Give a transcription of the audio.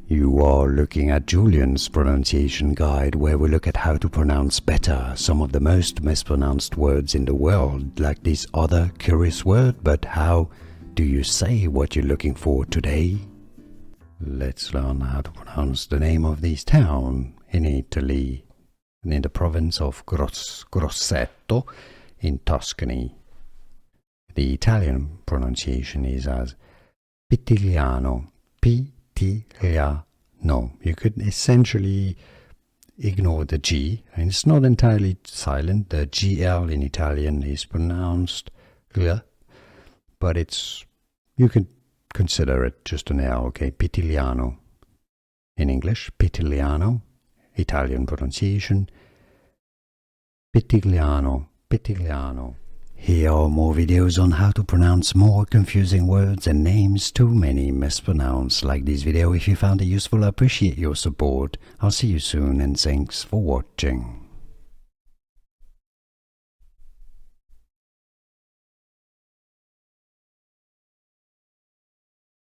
You are looking at Julian's pronunciation guide, where we look at how to pronounce better some of the most mispronounced words in the world, like this other curious word. But how do you say what you're looking for today? Let's learn how to pronounce the name of this town in Italy, and in the province of Grosseto in Tuscany. The Italian pronunciation is as Pitigliano, Pitigliano. You could essentially ignore the G, and it's not entirely silent. The GL in Italian is pronounced G, but you can consider it just an L, okay? Pitigliano. In English, Pitigliano. Italian pronunciation, Pitigliano, Pitigliano. Here are more videos on how to pronounce more confusing words and names too many mispronounced. Like this video if you found it useful. I appreciate your support. I'll see you soon, and thanks for watching.